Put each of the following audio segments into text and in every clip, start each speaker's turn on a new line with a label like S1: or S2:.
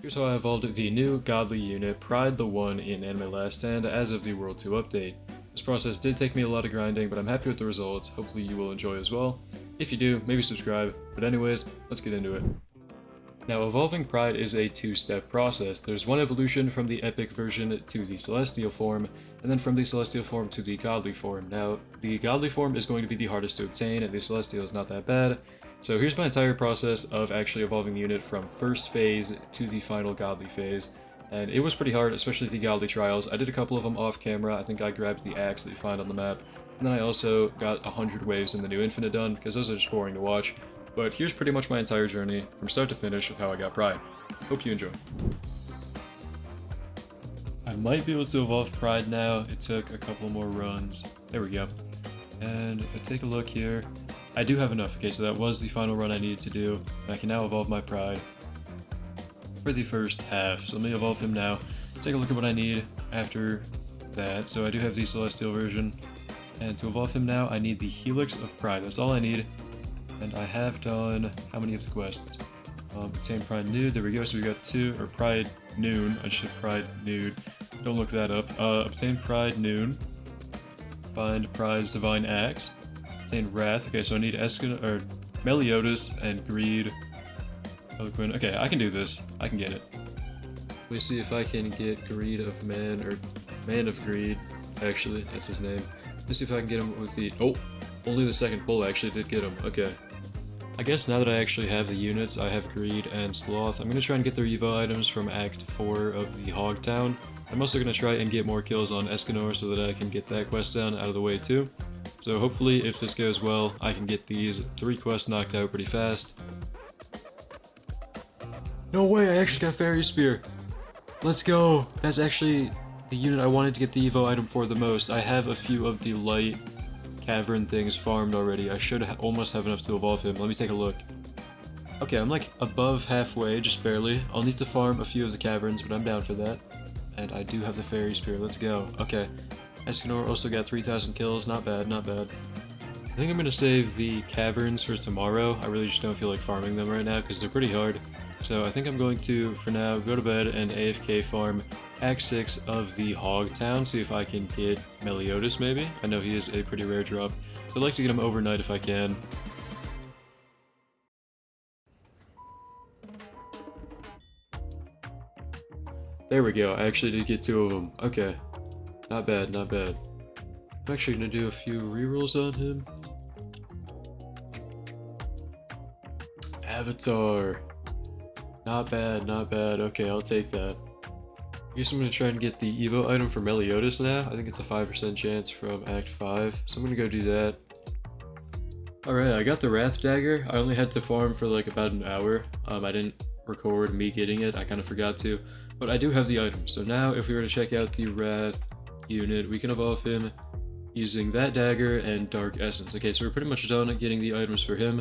S1: Here's how I evolved the new godly unit, Pride the One, in Anime Last Stand as of the World 2 update. This process did take me a lot of grinding, but I'm happy with the results. Hopefully you will enjoy as well. If you do, maybe subscribe. But anyways, let's get into it. Now, evolving Pride is a two-step process. There's one evolution from the epic version to the celestial form, and then from the celestial form to the godly form. Now, the godly form is going to be the hardest to obtain, and the celestial is not that bad. So here's my entire process of actually evolving the unit from first phase to the final godly phase. And it was pretty hard, especially the godly trials. I did a couple of them off camera. I think I grabbed the axe that you find on the map. And then I also got 100 waves in the new Infinite done, because those are just boring to watch. But here's pretty much my entire journey, from start to finish, of how I got Pride. Hope you enjoy. I might be able to evolve Pride now. It took a couple more runs. There we go. And if I take a look here, I do have enough. Okay, so that was the final run I needed to do. And I can now evolve my Pride for the first half. So let me evolve him now. Take a look at what I need after that. So I do have the Celestial version. And to evolve him now, I need the Helix of Pride. That's all I need. And I have done how many of the quests? Obtain Pride Nude. There we go. So we got two, or Pride Noon. I should Pride Nude. Don't look that up. Obtain Pride Noon. Find Pride's Divine Axe. Obtain Wrath. Okay, so I need Escanor, or Meliodas and Greed. Eloquent. Okay, I can do this. I can get it. Let me see if I can get Greed of Man, or Man of Greed. Actually, that's his name. Let me see if I can get him with the... Oh! Only the second pull actually did get him. Okay. I guess now that I actually have the units, I have Greed and Sloth. I'm going to try and get their Evo items from Act 4 of the Hog Town. I'm also going to try and get more kills on Escanor so that I can get that quest down out of the way too. So hopefully, if this goes well, I can get these 3 quests knocked out pretty fast. No way, I actually got Fairy Spear! Let's go! That's actually the unit I wanted to get the Evo item for the most. I have a few of the light cavern things farmed already. I should almost have enough to evolve him. Let me take a look. Okay, I'm like above halfway, just barely. I'll need to farm a few of the caverns, but I'm down for that. And I do have the Fairy Spear. Let's go. Okay. Escanor also got 3,000 kills. Not bad, not bad. I think I'm going to save the caverns for tomorrow. I really just don't feel like farming them right now because they're pretty hard. So I think I'm going to, for now, go to bed and AFK farm Act 6 of the Hog Town, see if I can get Meliodas maybe. I know he is a pretty rare drop, so I'd like to get him overnight if I can. There we go, I actually did get 2 of them. Okay. Not bad, not bad. I'm actually going to do a few rerolls on him. Avatar. Not bad, not bad. Okay, I'll take that. I guess I'm going to try and get the Evo item for Meliodas now. I think it's a 5% chance from Act 5, so I'm going to go do that. Alright, I got the Wrath Dagger. I only had to farm for like about an hour. I didn't record me getting it, I kind of forgot to. But I do have the item, so now if we were to check out the Wrath unit, we can evolve him using that dagger and Dark Essence. Okay, so we're pretty much done getting the items for him.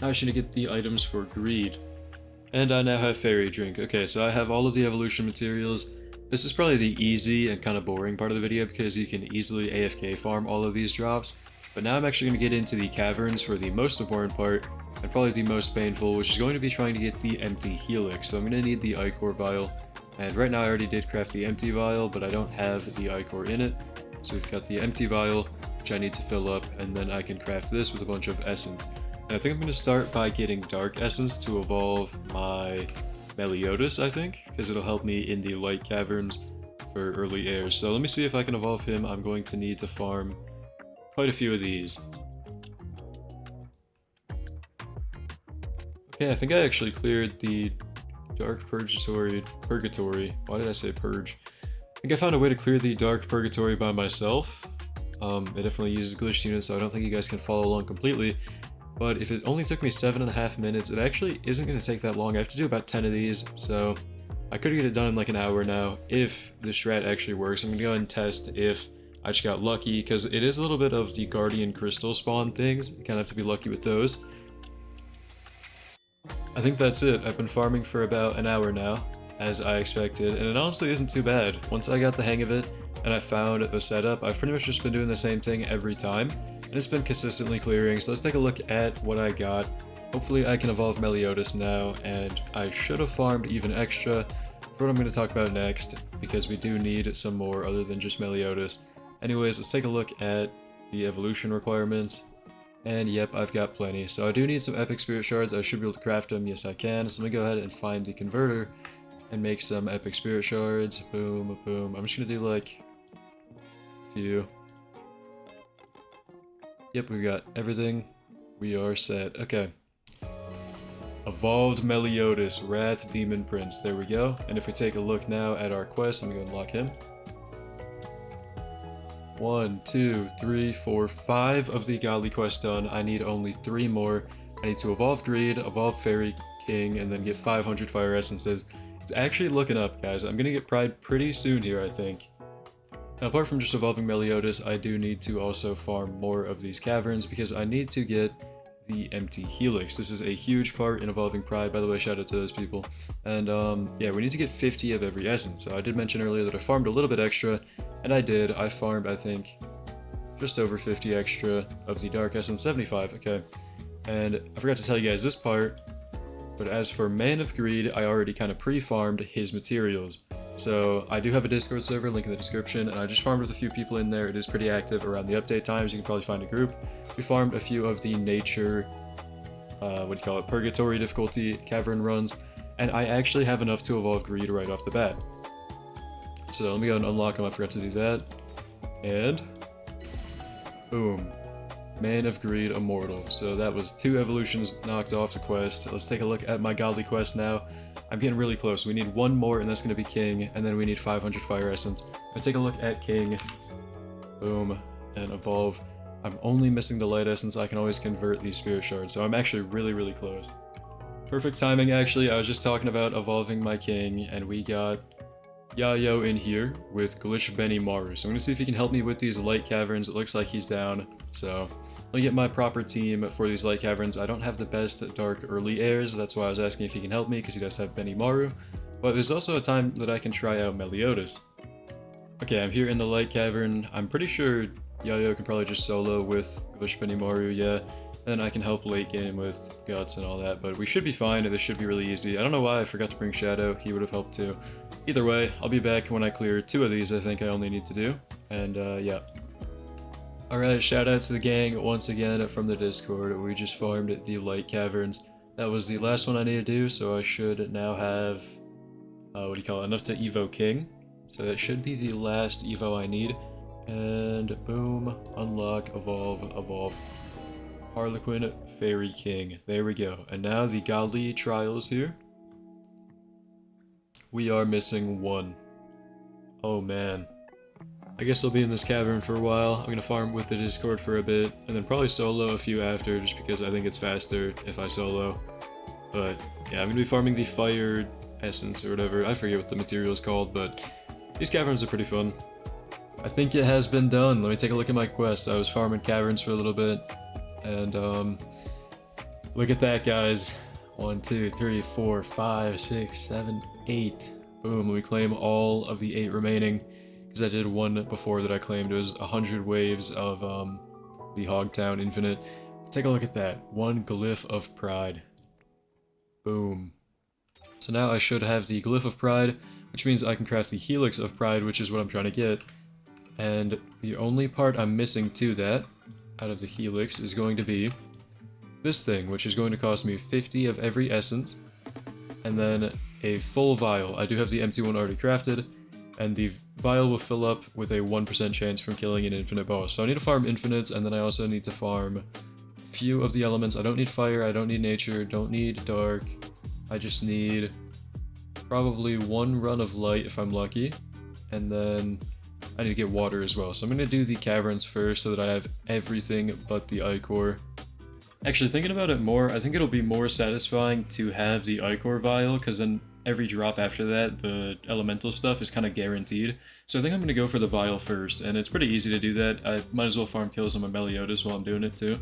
S1: Now I should get the items for Greed. And I now have Fairy Drink. Okay, so I have all of the evolution materials. This is probably the easy and kind of boring part of the video because you can easily AFK farm all of these drops. But now I'm actually going to get into the caverns for the most important part, and probably the most painful, which is going to be trying to get the empty Helix. So I'm going to need the Ichor Vial. And right now I already did craft the empty vial, but I don't have the Ichor in it. So we've got the empty vial, which I need to fill up, and then I can craft this with a bunch of essence. And I think I'm going to start by getting Dark Essence to evolve my Meliodas, I think, because it'll help me in the light caverns for early airs. So let me see if I can evolve him. I'm going to need to farm quite a few of these. Okay, I think I actually cleared the Dark Purgatory. Why did I say purge? I think I found a way to clear the Dark Purgatory by myself. It definitely uses glitched units, so I don't think you guys can follow along completely. But if it only took me 7.5 minutes, it actually isn't going to take that long. I have to do about 10 of these, so I could get it done in like an hour now if the strat actually works. I'm going to go ahead and test if I just got lucky, because it is a little bit of the Guardian Crystal spawn things. You kind of have to be lucky with those. I think that's it. I've been farming for about an hour now, as I expected, and it honestly isn't too bad. Once I got the hang of it, and I found the setup, I've pretty much just been doing the same thing every time, and it's been consistently clearing. So let's take a look at what I got Hopefully I can evolve Meliodas now, and I should have farmed even extra for what I'm going to talk about next, because we do need some more other than just Meliodas. Anyways, let's take a look at the evolution requirements. And yep, I've got plenty. So I do need some epic spirit shards. I should be able to craft them. Yes, I can. So let me go ahead and find the converter and make some epic spirit shards. Boom, boom. I'm just going to do like a few. Yep, we got everything. We are set. Okay. Evolved Meliodas, Wrath Demon Prince. There we go. And if we take a look now at our quest, let me go unlock him. 1, 2, 3, 4, 5 of the godly quests done. I need only 3 more. I need to evolve Greed, evolve Fairy King, and then get 500 Fire Essences. It's actually looking up, guys. I'm gonna get Pride pretty soon here, I think. Now, apart from just evolving Meliodas, I do need to also farm more of these caverns because I need to get the empty helix. This is a huge part in evolving Pride, by the way. Shout out to those people. And yeah, we need to get 50 of every essence. So I did mention earlier that I farmed a little bit extra, and I did. I farmed, I think, just over 50 extra of the dark essence, 75. Okay, and I forgot to tell you guys this part, but as for Man of Greed, I already kind of pre-farmed his materials. So I do have a Discord server, link in the description, and I just farmed with a few people in there. It is pretty active around the update times. You can probably find a group. We farmed a few of the nature, purgatory difficulty cavern runs, and I actually have enough to evolve Greed right off the bat. So let me go and unlock him. I forgot to do that. And boom. Man of Greed Immortal. So that was 2 evolutions knocked off the quest. Let's take a look at my godly quest now. I'm getting really close. We need 1 more, and that's going to be King, and then we need 500 Fire Essence. Let's take a look at King. Boom. And evolve. I'm only missing the Light Essence. I can always convert these Spirit Shards, so I'm actually really, really close. Perfect timing, actually. I was just talking about evolving my King, and we got Yayo in here with Glitch Benny Maru. So I'm going to see if he can help me with these light caverns. It looks like he's down, so let me get my proper team for these light caverns. I don't have the best dark early airs, that's why I was asking if he can help me, because he does have Benny Maru. But there's also a time that I can try out Meliodas. Okay, I'm here in the light cavern. I'm pretty sure Yayo can probably just solo with Glitch Benny Maru, yeah. And then I can help late game with Guts and all that, but we should be fine, and this should be really easy. I don't know why I forgot to bring Shadow, he would have helped too. Either way, I'll be back when I clear 2 of these I think I only need to do, and yeah. Alright, shout out to the gang once again from the Discord. We just farmed the light caverns. That was the last one I need to do, so I should now have, enough to Evo King. So that should be the last Evo I need. And boom, unlock, evolve. Harlequin, Fairy King. There we go. And now the godly trials here. We are missing 1. Oh man. I guess I'll be in this cavern for a while. I'm gonna farm with the Discord for a bit, and then probably solo a few after, just because I think it's faster if I solo. But yeah, I'm gonna be farming the fire essence or whatever. I forget what the material is called, but these caverns are pretty fun. I think it has been done. Let me take a look at my quest. I was farming caverns for a little bit, and look at that, guys. 1, 2, 3, 4, 5, 6, 7, 8. Boom, we claim all of the 8 remaining, because I did one before that I claimed. It was 100 waves of the Hogtown Infinite. Take a look at that. 1 Glyph of Pride. Boom. So now I should have the Glyph of Pride, which means I can craft the Helix of Pride, which is what I'm trying to get. And the only part I'm missing to that, out of the Helix, is going to be this thing, which is going to cost me 50 of every essence, and then a full vial. I do have the empty one already crafted, and the vial will fill up with a 1% chance from killing an infinite boss. So I need to farm infinites, and then I also need to farm a few of the elements. I don't need fire, I don't need nature, don't need dark. I just need probably 1 run of light if I'm lucky, and then I need to get water as well. So I'm going to do the caverns first so that I have everything but the ichor. Actually, thinking about it more, I think it'll be more satisfying to have the ichor vial, because then every drop after that, the elemental stuff is kind of guaranteed. So I think I'm going to go for the vial first, and it's pretty easy to do that. I might as well farm kills on my Meliodas while I'm doing it too.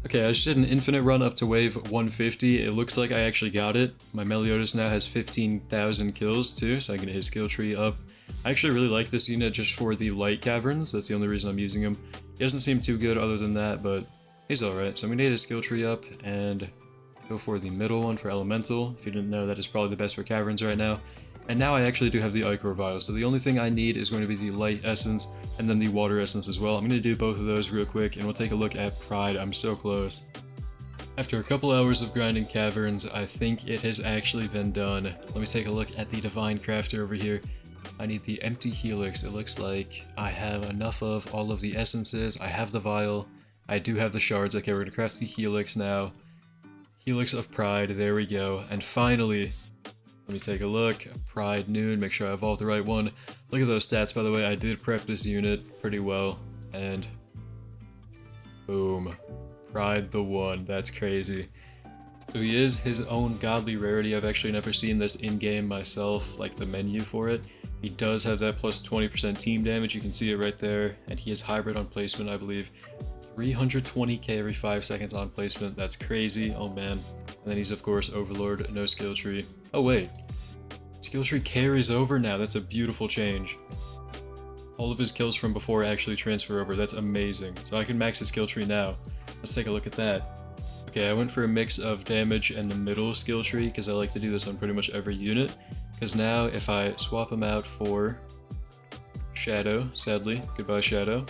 S1: Okay, I just did an infinite run up to wave 150. It looks like I actually got it. My Meliodas now has 15,000 kills too, so I can get his skill tree up. I actually really like this unit just for the light caverns. That's the only reason I'm using him. He doesn't seem too good other than that, but he's alright. So I'm going to get his skill tree up, and Go for the middle one for elemental. If you didn't know, that is probably the best for caverns right now. And now I actually do have the ichor vial, so the only thing I need is going to be the light essence and then the water essence as well. I'm going to do both of those real quick and we'll take a look at pride. I'm so close. After a couple hours of grinding caverns, I think it has actually been done. Let me take a look at the divine crafter over here. I need the empty helix. It looks like I have enough of all of the essences. I have the vial. I do have the shards. Okay, we're going to craft the helix now. Helix of Pride, there we go. And finally, let me take a look. Pride Noon, make sure I have all the right one. Look at those stats, by the way. I did prep this unit pretty well. And boom. Pride the One. That's crazy. So he is his own godly rarity. I've actually never seen this in-game myself, like the menu for it. He does have that plus 20% team damage. You can see it right there. And he is hybrid on placement, I believe. 320k every 5 seconds on placement. That's crazy. Oh man. And then he's of course Overlord, no skill tree. Oh wait. Skill tree carries over now. That's a beautiful change. All of his kills from before actually transfer over. That's amazing. So I can max his skill tree now. Let's take a look at that. Okay, I went for a mix of damage and the middle skill tree because I like to do this on pretty much every unit. Because now if I swap him out for Shadow, sadly, goodbye Shadow,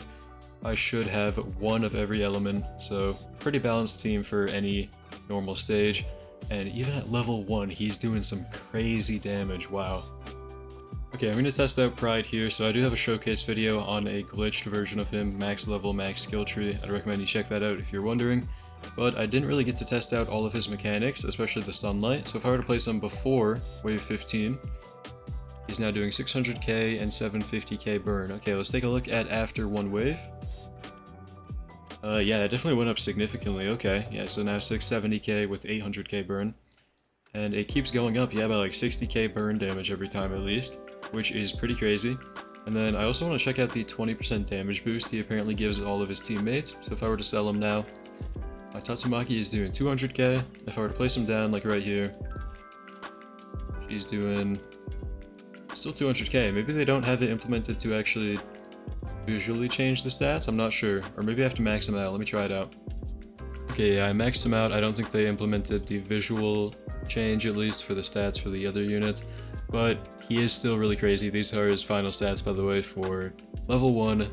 S1: I should have one of every element, so pretty balanced team for any normal stage. And even at level 1, he's doing some crazy damage, wow. Okay, I'm going to test out Pride here, so I do have a showcase video on a glitched version of him, max level, max skill tree. I'd recommend you check that out if you're wondering. But I didn't really get to test out all of his mechanics, especially the sunlight, so if I were to place him before wave 15, he's now doing 600k and 750k burn. Okay, let's take a look at after one wave. Yeah, it definitely went up significantly. Okay, yeah, so now 670k with 800k burn. And it keeps going up, yeah, by like 60k burn damage every time at least, which is pretty crazy. And then I also want to check out the 20% damage boost he apparently gives all of his teammates. So if I were to sell him now, my Tatsumaki is doing 200k. If I were to place him down, like right here, she's doing still 200k. Maybe they don't have it implemented to actually visually change the stats, I'm not sure. Or maybe I have to max them out, let me try it out. Okay, yeah, I maxed them out. I don't think they implemented the visual change, at least for the stats for the other units. But he is still really crazy. These are his final stats, by the way, for level 1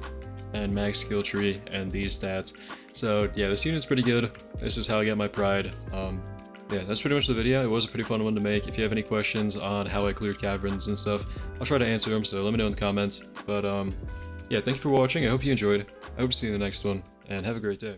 S1: and max skill tree and these stats. So yeah, this unit's pretty good. This is how I get my pride. Yeah, that's pretty much the video. It was a pretty fun one to make. If you have any questions on how I cleared caverns and stuff, I'll try to answer them, so let me know in the comments. But yeah, thank you for watching. I hope you enjoyed. I hope to see you in the next one, and have a great day.